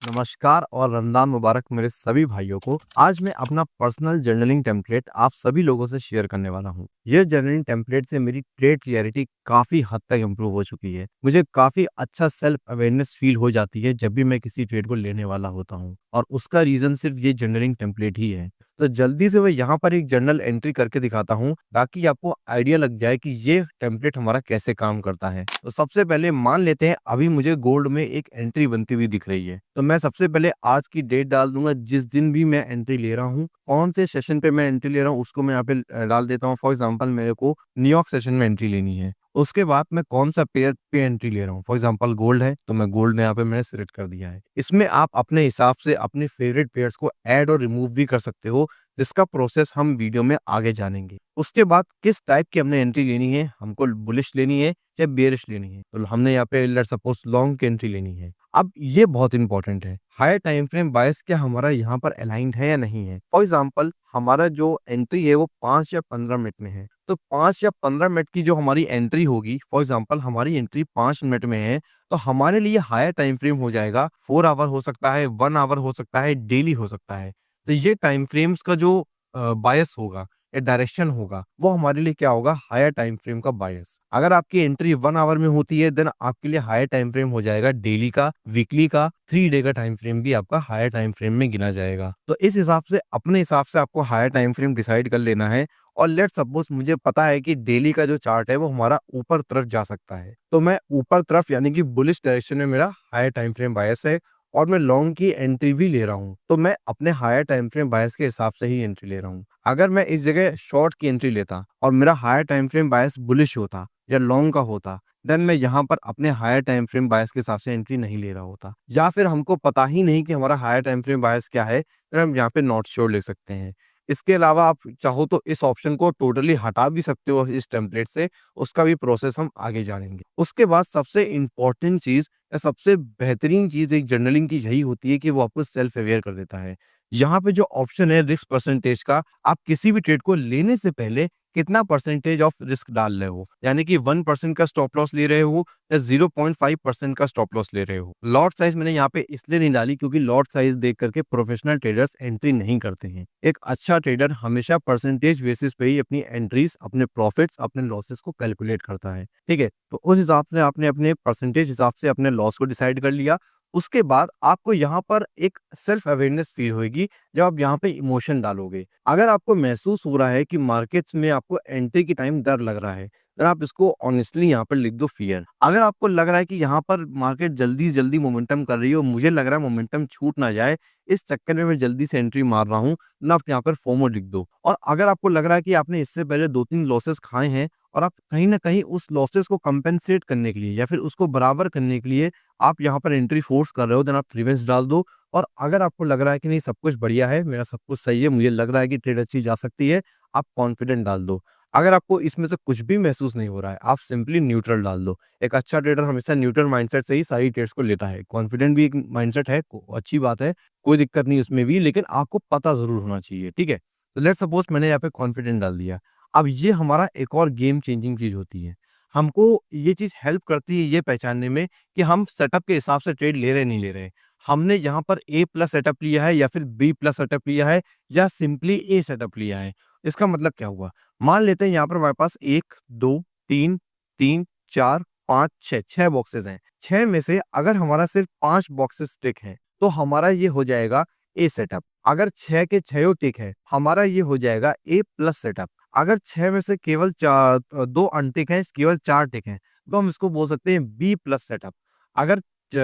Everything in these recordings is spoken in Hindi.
नमस्कार और रमज़ान मुबारक मेरे सभी भाइयों को। आज मैं अपना पर्सनल जर्नलिंग टेम्पलेट आप सभी लोगों से शेयर करने वाला हूँ। यह जर्नलिंग टेम्पलेट से मेरी ट्रेड क्लैरिटी काफ़ी हद तक इम्प्रूव हो चुकी है। मुझे काफ़ी अच्छा सेल्फ अवेयरनेस फील हो जाती है जब भी मैं किसी ट्रेड को लेने वाला होता हूँ और उसका रीज़न सिर्फ ये जर्नलिंग टेम्पलेट ही है। तो जल्दी से मैं यहाँ पर एक जर्नल एंट्री करके दिखाता हूँ ताकि आपको आइडिया लग जाए कि ये टेम्पलेट हमारा कैसे काम करता है। तो सबसे पहले मान लेते हैं अभी मुझे गोल्ड में एक एंट्री बनती हुई दिख रही है। तो मैं सबसे पहले आज की डेट डाल दूंगा जिस दिन भी मैं एंट्री ले रहा हूँ, कौन से सेशन पे मैं एंट्री ले रहा हूँ उसको मैं यहाँ पे डाल देता हूँ। फॉर एग्जांपल मेरे को न्यूयॉर्क सेशन में एंट्री लेनी है। उसके बाद मैं कौन सा पेयर पे एंट्री ले रहा हूँ, फॉर एग्जांपल गोल्ड है तो मैं गोल्ड में यहाँ पे मैंने सिलेक्ट कर दिया है। इसमें आप अपने हिसाब से अपने फेवरेट पेयर्स को ऐड और रिमूव भी कर सकते हो, जिसका प्रोसेस हम वीडियो में आगे जानेंगे। उसके बाद किस टाइप की हमने एंट्री लेनी है, हमको बुलिश लेनी है या बेयरिश लेनी है। तो हमने यहाँ पे लेट्स सपोज लॉन्ग की एंट्री लेनी है। अब ये बहुत इंपॉर्टेंट है, हायर टाइम फ्रेम बायस क्या हमारा यहाँ पर अलाइंड है या नहीं है। फॉर एग्जांपल हमारा जो एंट्री है वो 5 या 15 मिनट में है, तो 5 या 15 मिनट की जो हमारी एंट्री होगी, फॉर एग्जांपल हमारी एंट्री 5 मिनट में है, तो हमारे लिए हायर टाइम फ्रेम हो जाएगा 4 आवर हो सकता है, 1 आवर हो सकता है, डेली हो सकता है। तो ये टाइम फ्रेम्स का जो बायस होगा या डायरेक्शन होगा वो हमारे लिए क्या होगा, हायर टाइम फ्रेम का बायस। अगर आपकी एंट्री 1 आवर में होती है देन आपके लिए हायर टाइम फ्रेम हो जाएगा डेली का, वीकली का, 3 डे का टाइम फ्रेम भी आपका हायर टाइम फ्रेम में गिना जाएगा। तो इस हिसाब से अपने हिसाब से आपको हायर टाइम फ्रेम डिसाइड कर लेना है। और लेट्स सपोज मुझे पता है कि डेली का जो चार्ट है वो हमारा ऊपर तरफ जा सकता है, तो मैं ऊपर तरफ यानी कि बुलिश डायरेक्शन में मेरा हायर टाइम फ्रेम बायस है और मैं लॉन्ग की एंट्री भी ले रहा हूँ, तो मैं अपने हायर टाइम फ्रेम बायस के हिसाब से ही एंट्री ले रहा हूँ। अगर मैं इस जगह शॉर्ट की एंट्री लेता और मेरा हायर टाइम फ्रेम बायस बुलिश होता या लॉन्ग का होता, देन मैं यहाँ पर अपने हायर टाइम फ्रेम बायस के हिसाब से एंट्री नहीं ले रहा होता। या फिर हमको पता ही नहीं कि हमारा हायर टाइम फ्रेम बायस क्या है, तो हम यहाँ पे नॉट श्योर ले सकते हैं। इसके अलावा आप चाहो तो इस ऑप्शन को टोटली हटा भी सकते हो इस टेम्पलेट से, उसका भी प्रोसेस हम आगे जानेंगे। उसके बाद सबसे इम्पोर्टेंट चीज़ या सबसे बेहतरीन चीज़ एक जर्नलिंग की यही होती है कि वो आपको सेल्फ अवेयर कर देता है। यहाँ पे जो ऑप्शन है रिस्क परसेंटेज का, आप किसी भी ट्रेड को लेने से पहले कितना परसेंटेज ऑफ रिस्क डाल रहे हो, यानी कि 1% का स्टॉप लॉस ले रहे हो या 0.5% का स्टॉप लॉस ले रहे हो। लॉट साइज मैंने यहाँ पे इसलिए नहीं डाली क्योंकि लॉट साइज देख करके प्रोफेशनल ट्रेडर्स एंट्री नहीं करते हैं। एक अच्छा ट्रेडर हमेशा परसेंटेज बेसिस पे ही अपनी एंट्रीज, अपने प्रॉफिट्स, अपने लॉसेस को कैलकुलेट करता है। ठीक है, तो उस हिसाब से आपने अपने परसेंटेज हिसाब से अपने लॉस को डिसाइड कर लिया। उसके बाद आपको यहाँ पर एक सेल्फ अवेयरनेस फील होगी जब आप यहाँ पे इमोशन डालोगे। अगर आपको महसूस हो रहा है कि मार्केट्स में आपको एंट्री के टाइम डर लग रहा है, तो आप इसको ऑनेस्टली यहाँ पर लिख दो फियर। अगर आपको लग रहा है कि यहाँ पर मार्केट जल्दी जल्दी मोमेंटम कर रही है और मुझे लग रहा है मोमेंटम छूट ना जाए, इस चक्कर में मैं जल्दी से एंट्री मार रहा हूँ, ना आप यहाँ पर फोमो लिख दो। और अगर आपको लग रहा है कि आपने इससे पहले 2-3 लॉसेस खाए हैं और आप कहीं ना कहीं उस लॉसेस को कंपेंसेट करने के लिए या फिर उसको बराबर करने के लिए आप यहाँ पर एंट्री फोर्स कर रहे हो, देन आप प्रीवेंस डाल दो। और अगर आपको लग रहा है कि नहीं सब कुछ बढ़िया है, मेरा सब कुछ सही है, मुझे लग रहा है कि ट्रेड अच्छी जा सकती है, आप कॉन्फिडेंट डाल दो। अगर आपको इसमें से कुछ भी महसूस नहीं हो रहा है, आप सिंपली न्यूट्रल डाल दो। एक अच्छा ट्रेडर हमेशा न्यूट्रल माइंडसेट से ही सारी ट्रेड्स को लेता है। कॉन्फिडेंट भी एक माइंडसेट है, अच्छी बात है, कोई दिक्कत नहीं उसमें भी, लेकिन आपको पता जरूर होना चाहिए। ठीक है, तो लेट्स सपोज मैंने यहाँ पे कॉन्फिडेंट डाल दिया। अब ये हमारा एक और गेम चेंजिंग चीज होती है। हमको ये चीज हेल्प करती है ये पहचानने में कि हम सेटअप के हिसाब से ट्रेड ले रहे नहीं ले रहे। हमने यहाँ पर ए प्लस सेटअप लिया है या फिर बी प्लस सेटअप लिया है या सिंपली ए सेटअप लिया है। इसका मतलब क्या हुआ, मान लेते हैं यहाँ पर हमारे पास 1, 2, 3, 3, 4, 5, 6 6 बॉक्सेस हैं। 6 में से अगर हमारा सिर्फ 5 बॉक्सेस टिक हैं तो हमारा ये हो जाएगा ए सेटअप। अगर 6 के 6 टिक है हमारा ये हो जाएगा ए प्लस सेटअप। अगर 6 में से केवल 2 अनटिक हैं, केवल 4 टिक हैं, तो हम इसको बोल सकते हैं बी प्लस सेटअप। अगर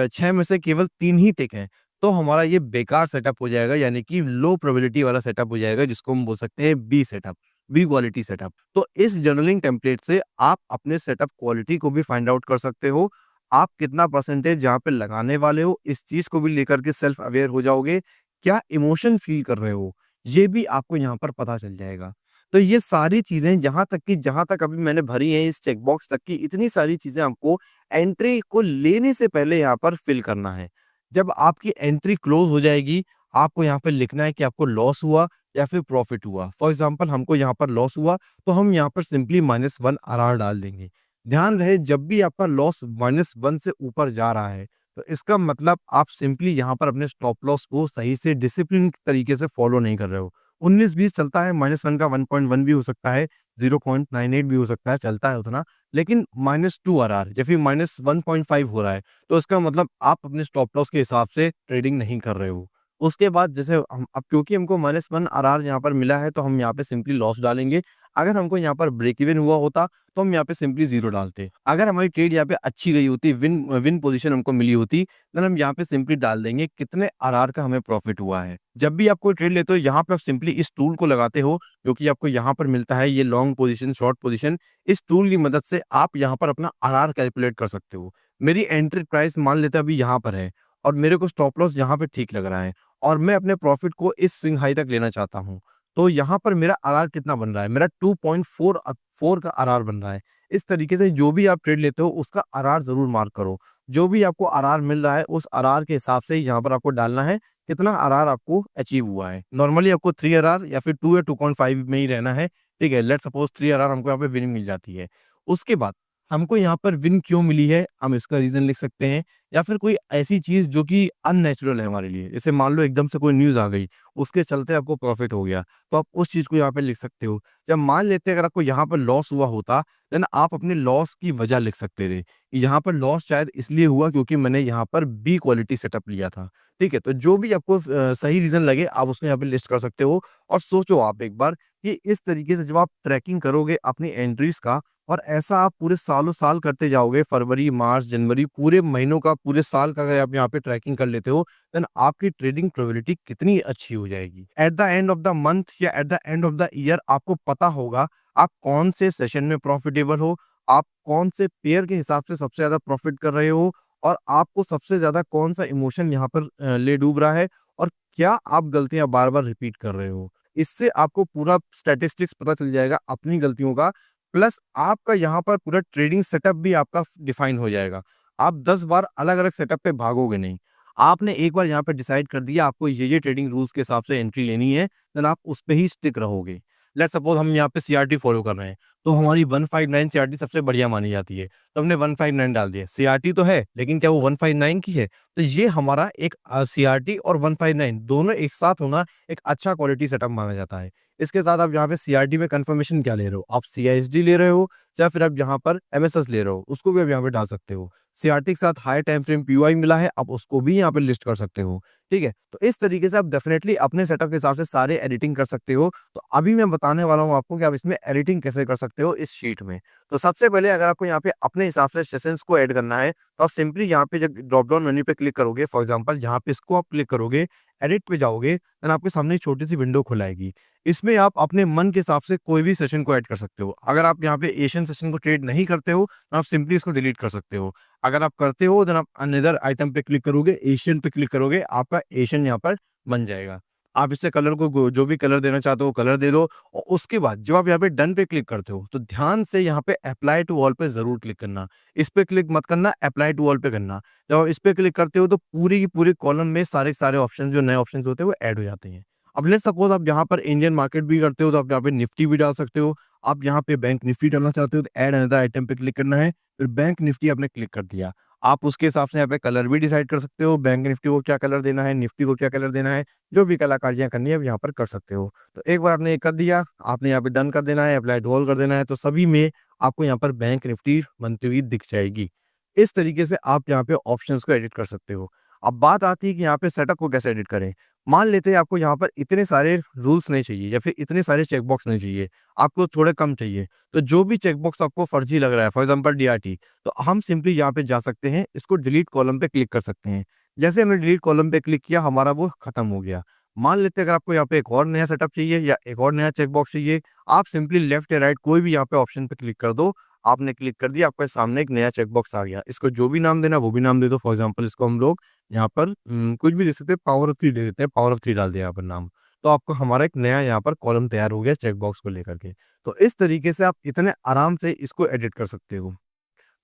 6 में से केवल 3 ही टिक हैं तो हमारा ये बेकार सेटअप हो जाएगा, यानी कि लो प्रोबेबिलिटी वाला सेटअप हो जाएगा, जिसको हम बोल सकते हैं B setup, B quality setup. तो इस जर्नलिंग टेम्पलेट से आप अपने सेटअप क्वालिटी को भी फाइंड आउट कर सकते हो। आप कितना परसेंटेज जहाँ पे लगाने वाले हो इस चीज को भी लेकर के सेल्फ अवेयर हो जाओगे। क्या इमोशन फील कर रहे हो ये भी आपको यहाँ पर पता चल जाएगा। तो ये सारी चीजें यहाँ तक कि जहां तक अभी मैंने भरी हैं इस चेकबॉक्स तक की, इतनी सारी चीजें आपको एंट्री को लेने से पहले यहाँ पर फिल करना है। जब आपकी एंट्री क्लोज हो जाएगी, आपको यहाँ पे लिखना है कि आपको लॉस हुआ या फिर प्रॉफिट हुआ। फॉर एग्जांपल हमको यहाँ पर लॉस हुआ तो हम यहाँ पर सिंपली -1 आरआर डाल देंगे। ध्यान रहे जब भी आपका लॉस -1 से ऊपर जा रहा है तो इसका मतलब आप सिंपली यहाँ पर अपने स्टॉप लॉस को सही से डिसिप्लिन तरीके से फॉलो नहीं कर रहे हो। 19-20 चलता है, -1 का 1.1 भी हो सकता है, 0.98 भी हो सकता है, चलता है उतना। लेकिन -2 आरआर या फिर -1.5 हो रहा है, तो इसका मतलब आप अपने स्टॉप लॉस के हिसाब से ट्रेडिंग नहीं कर रहे हो। उसके बाद जैसे हम अब क्योंकि हमको -1 आरआर यहाँ पर मिला है, तो हम यहाँ पे सिंपली लॉस डालेंगे। अगर हमको यहाँ पर ब्रेक इवन हुआ होता, तो हम यहाँ पे सिंपली 0 डालते। अगर हमारी ट्रेड यहाँ पे अच्छी गई होती, विन विन पोज़ीशन हमको मिली होती, देन हम यहाँ पे सिंपली डाल देंगे कितने आरआर का हमें प्रॉफ़िट हुआ है। जब भी आप कोई ट्रेड लेते हो, यहाँ पे आप सिंपली इस टूल को लगाते हो, जो कि आपको यहाँ पर मिलता है, ये लॉन्ग पोज़ीशन, शॉर्ट पोज़ीशन। इस टूल की मदद से आप यहाँ पर अपना आरआर कैलकुलेट कर सकते हो। मेरी एंट्री प्राइस मान लेते हैं अभी यहाँ पर है और मेरे को स्टॉप लॉस यहाँ पे ठीक लग रहा है और मैं अपने प्रॉफ़िट को इस स्विंग हाई तक लेना चाहता हूँ। तो यहाँ पर मेरा आरआर कितना बन रहा है? मेरा 2.4 का आरआर बन रहा है। इस तरीके से जो भी आप ट्रेड लेते हो, उसका आरआर ज़रूर मार्क करो। जो भी आपको आरआर मिल रहा है, उस आरआर के हिसाब से यहाँ पर आपको डालना है, कितना आरआर आपको अचीव हुआ है। नॉर्मली आपको 3 आरआर या फिर 2 या 2.5 में ही रहना है, ठीक है? लेट्स सपोज़ 3 आरआर हमको यहाँ पे विन मिल जाती है। उसके बाद हमको यहाँ पर विन क्यों मिली है, हम इसका रीज़न लिख सकते हैं या फिर कोई ऐसी चीज़ जो कि अननेचुरल है हमारे लिए। जैसे मान लो एकदम से कोई न्यूज़ आ गई, उसके चलते आपको प्रॉफ़िट हो गया, तो आप उस चीज़ को यहाँ पे लिख सकते हो। जब मान लेते हैं अगर आपको यहाँ पर लॉस हुआ होता, देन आप अपने लॉस की वजह लिख सकते थे। यहाँ पर लॉस शायद इसलिए हुआ क्योंकि मैंने यहाँ पर बी क्वालिटी सेटअप लिया था, ठीक है? तो जो भी आपको सही रीज़न लगे आप उसको यहाँ पे लिस्ट कर सकते हो और सोचो आप एक बार कि इस तरीके से जब आप ट्रैकिंग करोगे अपनी एंट्रीज़ का और ऐसा आप पूरे सालों-साल करते जाओगे, फरवरी, मार्च, जनवरी पूरे महीनों का, पूरे साल का अगर आप यहाँ पे ट्रैकिंग कर लेते हो, देन आपकी ट्रेडिंग प्रोबेबिलिटी कितनी अच्छी हो जाएगी। At the end of the month या at the end of the year आपको पता होगा आप कौन से सेशन में प्रॉफिटेबल हो, आप कौन से पेयर के हिसाब से सबसे ज़्यादा प्रॉफिट कर रहे हो और आपको सबसे ज़्यादा कौन-सा इमोशन यहाँ पर ले डूब रहा है और क्या आप गलतियाँ बार-बार रिपीट कर रहे हो। इससे आपको पूरा स्टैटिस्टिक्स पता चल जाएगा अपनी गलतियों का, प्लस आपका यहाँ पर पूरा ट्रेडिंग सेटअप भी आपका डिफाइन हो जाएगा। आप 10 बार अलग-अलग सेटअप पे भागोगे नहीं। आपने एक बार यहाँ पे डिसाइड कर दिया आपको ये ट्रेडिंग रूल्स के हिसाब से एंट्री लेनी है, देन आप उस पे ही स्टिक रहोगे। लेट्स सपोज़ हम यहाँ पे सीआरटी फॉलो कर रहे हैं, तो हमारी 159 सीआरटी सबसे बढ़िया मानी जाती है, तो हमने 159 डाल दिया। सीआरटी तो है, लेकिन क्या वो 159 की है? तो ये हमारा एक सीआरटी और 159 दोनों एक साथ होना एक अच्छा क्वालिटी सेटअप माना जाता है। इसके साथ आप यहाँ पे सीआरटी में कन्फर्मेशन क्या ले रहे हो? आप सीआईएसडी ले रहे हो या फिर आप यहाँ पर एमएसएस ले रहे हो, उसको भी आप यहाँ पे डाल सकते हो। सीआरटी के साथ हाई टाइम फ्रेम पीओआई मिला है, आप उसको भी यहाँ पे लिस्ट कर सकते हो, ठीक है? तो इस तरीके से आप डेफिनिटली अपने सेटअप के हिसाब से सारे एडिटिंग कर सकते हो। तो अभी मैं बताने वाला हूँ आपको कि आप इसमें एडिटिंग कैसे कर सकते हो इस शीट में। तो सबसे पहले अगर आपको यहाँ पे अपने हिसाब से सेशंस को ऐड करना है, तो आप सिंपली यहाँ पे जब ड्रॉप डाउन मेन्यू पे क्लिक करोगे, फॉर एग्जांपल यहाँ पे इसको आप क्लिक करोगे, एडिट पे जाओगे, देन आपके सामने एक छोटी-सी विंडो खुल आएगी। इसमें आप अपने मन के हिसाब से कोई भी सेशन को ऐड कर सकते हो। अगर आप यहाँ पे एशियन सेशन को ट्रेड नहीं करते हो, तो आप सिंपली इसको डिलीट कर सकते हो। अगर आप करते हो, देन आप अनदर आइटम पे क्लिक करोगे, एशियन पे क्लिक करोगे, आपका एशियन यहाँ पर बन जाएगा। आप इससे कलर को जो भी कलर देना चाहते हो, कलर दे दो और उसके बाद जब आप यहाँ पे डन पे क्लिक करते हो, तो ध्यान से यहाँ पे अप्लाई टू ऑल पे ज़रूर क्लिक करना। इस पे क्लिक मत करना, अप्लाई टू ऑल पे करना। जब आप इस पे क्लिक करते हो, तो पूरी की पूरी कॉलम में सारे के सारे ऑप्शन जो नए ऑप्शंस होते हैं, वो ऐड हो जाते हैं। अब लेट्स सपोज़ आप यहाँ पर इंडियन मार्केट भी करते हो, तो आप यहाँ पे निफ्टी भी डाल सकते हो। आप यहाँ पे बैंक निफ्टी डालना चाहते हो, तो ऐड अनदर आइटम पे क्लिक करना है, फिर बैंक निफ्टी आपने क्लिक कर दिया। आप उसके हिसाब से यहाँ पे कलर भी डिसाइड कर सकते हो, बैंक निफ्टी को क्या कलर देना है, निफ्टी को क्या कलर देना है, जो भी कलाकारियाँ करनी है, आप यहाँ पर कर सकते हो। तो एक बार आपने ये कर दिया, आपने यहाँ पे डन कर देना है, अप्लाई टू ऑल कर देना है, तो सभी में आपको यहाँ पर बैंक निफ्टी बनती हुई दिख जाएगी। इस तरीके से आप यहाँ पे ऑप्शंस को एडिट कर सकते हो। अब बात आती है कि यहाँ पे सेटअप को कैसे एडिट करें। मान लेते हैं आपको यहाँ पर इतने सारे रूल्स नहीं चाहिए या फिर इतने सारे चेक बॉक्स नहीं चाहिए, आपको थोड़े कम चाहिए। तो जो भी चेक बॉक्स आपको फर्जी लग रहा है, फॉर एग्जांपल डीआरटी, तो हम सिंपली यहाँ पे जा सकते हैं, इसको डिलीट कॉलम पे क्लिक कर सकते हैं। जैसे हमने डिलीट कॉलम पे क्लिक किया, हमारा वो खत्म हो गया। मान लेते हैं अगर आपको यहाँ पे एक और नया सेटअप चाहिए या एक और नया चेक बॉक्स चाहिए, आप सिंपली लेफ्ट या राइट कोई भी यहाँ पे ऑप्शन पे क्लिक कर दो। आपने क्लिक कर दिया, आपके सामने एक नया चेक बॉक्स आ गया। इसको जो भी नाम देना वो भी नाम दे दो। फॉर एग्जांपल इसको हम लोग यहाँ पर कुछ भी दे सकते हैं, पावर ऑफ 3 दे देते हैं, पावर ऑफ 3 डाल दिया यहाँ पर नाम। तो आपको हमारा एक नया यहाँ पर कॉलम तैयार हो गया चेक बॉक्स को लेकर के। तो इस तरीके से आप इतने आराम से इसको एडिट कर सकते हो।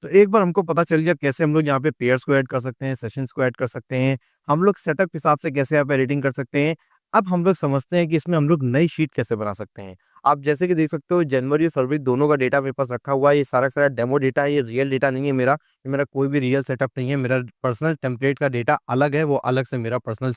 तो एक बार हमको पता चल गया कैसे हम लोग यहाँ पे पेयर्स को ऐड कर सकते हैं, सेशंस को ऐड कर सकते हैं, हम लोग सेटअप के हिसाब से कैसे यहाँ पे एडिटिंग कर सकते हैं। अब हम लोग समझते हैं कि इसमें हम लोग नई शीट कैसे बना सकते हैं। आप जैसे कि देख सकते हो जनवरी और फरवरी दोनों का डेटा मेरे पास रखा हुआ है। ये सारा का सारा डेमो डेटा है, ये रियल डेटा नहीं है मेरा। ये मेरा कोई भी रियल सेटअप नहीं है। मेरा पर्सनल टेम्पलेट का डेटा अलग है, वो अलग से मेरा पर्सनल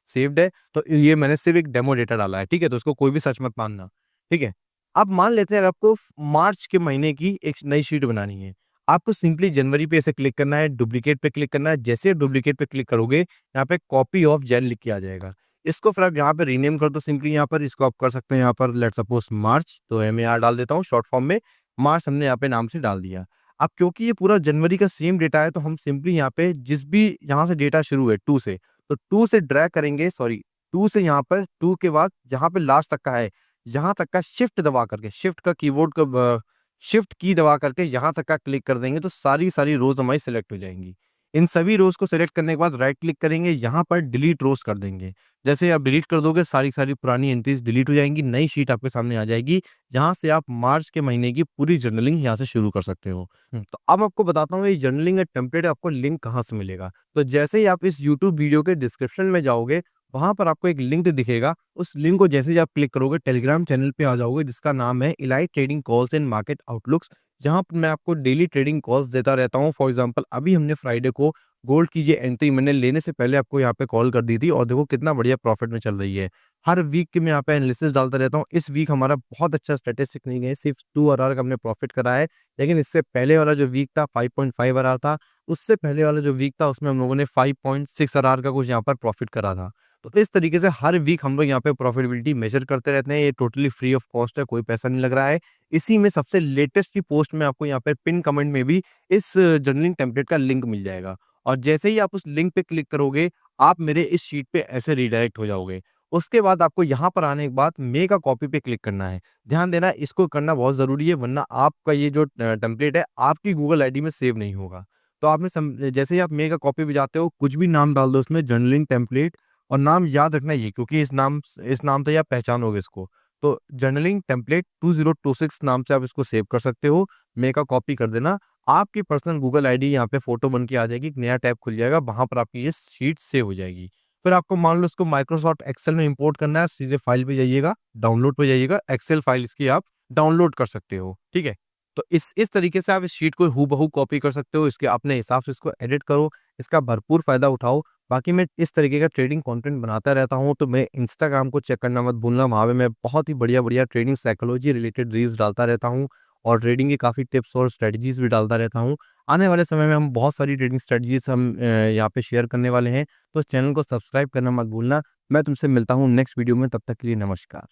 सेव्ड है। तो ये मैंने सिर्फ़ एक डेमो डेटा डाला है, ठीक है? तो उसको कोई भी सच मत मानना, ठीक है? अब मान लेते हैं आपको मार्च के महीने की एक नई शीट बनानी है। आपको सिंपली जनवरी पे ऐसे क्लिक करना है, डुप्लीकेट पे क्लिक करना है। जैसे डुप्लीकेट पे क्लिक करोगे, यहाँ पे कॉपी ऑफ जैन लिख के आ जाएगा। इसको फिर आप यहाँ पे रीनेम कर दो सिंपली यहाँ पर, इसको आप कर सकते हैं यहाँ पर लेट्स सपोज़ मार्च, तो MAR डाल देता हूँ शॉर्ट फॉर्म में, मार्च हमने यहाँ पे नाम से डाल दिया। अब क्योंकि ये पूरा जनवरी का सेम डेटा है, तो हम सिंपली यहाँ पे जिस भी यहाँ से डेटा शुरू है 2 से, तो 2 से ड्रैग करेंगे, सॉरी 2 से यहाँ पर 2 के बाद जहाँ पे लास्ट तक का है, यहाँ तक का शिफ्ट दबा करके, शिफ्ट का कीबोर्ड का शिफ्ट की दबा करके यहाँ तक का क्लिक कर देंगे, तो सारी रोज़ हमारी सिलेक्ट हो जाएँगी। इन सभी रोज़ को सेलेक्ट करने के बाद राइट क्लिक करेंगे, यहाँ पर डिलीट रोज़ कर देंगे। जैसे आप डिलीट कर दोगे, सारी पुरानी एंट्रीज़ डिलीट हो जाएँगी, नई शीट आपके सामने आ जाएगी, जहाँ से आप मार्च के महीने की पूरी जर्नलिंग यहाँ से शुरू कर सकते हो। तो अब आपको बताता हूँ ये जर्नलिंग का टेम्पलेट आपको लिंक कहाँ से मिलेगा। तो जैसे ही आप इस यूट्यूब वीडियो के डिस्क्रिप्शन में जाओगे, वहाँ पर आपको एक लिंक दिखेगा। उस लिंक को जैसे ही आप क्लिक करोगे, टेलीग्राम चैनल पे आ जाओगे जिसका नाम है elite trading calls and market outlooks, जहाँ पर मैं आपको डेली ट्रेडिंग कॉल्स देता रहता हूँ। फॉर एग्जांपल अभी हमने फ्राइडे को गोल्ड की ये एंट्री मैंने लेने से पहले आपको यहाँ पे कॉल कर दी थी और देखो कितना बढ़िया प्रॉफिट में चल रही है। हर वीक के मैं यहाँ पे एनालिसिस डालता रहता हूँ। इस वीक हमारा बहुत अच्छा स्टैटिस्टिक नहीं है, सिर्फ 2 आरआर का हमने प्रॉफिट करा है। लेकिन इससे पहले वाला जो वीक था 5.5 आरआर था। उससे पहले वाला जो वीक था उसमें हम लोगों ने 5.6 आरआर का कुछ यहाँ पर प्रॉफिट करा था। तो इस तरीके से हर वीक हम लोग यहाँ पे प्रॉफिटेबिलिटी मेजर करते रहते हैं। ये टोटली फ्री ऑफ कॉस्ट है, कोई पैसा नहीं लग रहा है। इसी में सबसे लेटेस्ट की पोस्ट में आपको यहाँ पे पिन कमेंट में भी इस जर्नलिंग टेम्पलेट का लिंक मिल जाएगा। और जैसे ही आप उस लिंक पे क्लिक करोगे, आप मेरे इस शीट पे ऐसे रीडायरेक्ट हो जाओगे। उसके बाद आपको यहाँ पर आने के बाद मेक अ कॉपी पे क्लिक करना है। ध्यान देना इसको करना बहुत ज़रूरी है, वरना आपका ये जो टेम्पलेट है आपकी गूगल आईडी में सेव नहीं होगा। तो आपने जैसे ही आप मेक अ कॉपी पे जाते हो, कुछ भी नाम डाल दो उसमें जर्नलिंग टेम्पलेट, और नाम याद रखना ये, क्योंकि इस नाम से ही आप पहचानोगे इसको। तो जर्नलिंग टेम्पलेट 2026 नाम से आप इसको सेव कर सकते हो। मेक अ कॉपी कर देना। आपकी पर्सनल गूगल आईडी यहाँ पे फ़ोटो बन के आ जाएगी, एक नया टैब खुल जाएगा, वहाँ पर आपकी ये शीट सेव हो जाएगी। फिर आपको मान लो इसको माइक्रोसॉफ्ट एक्सेल में इंपोर्ट करना है, सीधे फाइल पे जाइएगा, डाउनलोड पे जाइएगा, एक्सेल फाइल इसकी आप डाउनलोड कर सकते हो, ठीक है? तो इस तरीके से आप इस शीट को हूबहू कॉपी कर सकते हो, इसके अपने हिसाब से इसको एडिट करो, इसका भरपूर फ़ायदा उठाओ। बाकी मैं इस तरीके का ट्रेडिंग कंटेंट बनाता रहता हूँ, तो मैं इंस्टाग्राम को चेक करना मत भूलना, वहाँ पे मैं बहुत ही बढ़िया-बढ़िया ट्रेडिंग साइकोलॉजी रिलेटेड रील्स डालता रहता हूँ और ट्रेडिंग की काफ़ी टिप्स और स्ट्रेटजीज़ भी डालता रहता हूँ। आने वाले समय में हम बहुत सारी ट्रेडिंग स्ट्रेटजीज़ हम यहाँ पे शेयर करने वाले हैं, तो चैनल को सब्सक्राइब करना मत भूलना। मैं तुमसे मिलता हूँ नेक्स्ट वीडियो में, तब तक के लिए नमस्कार।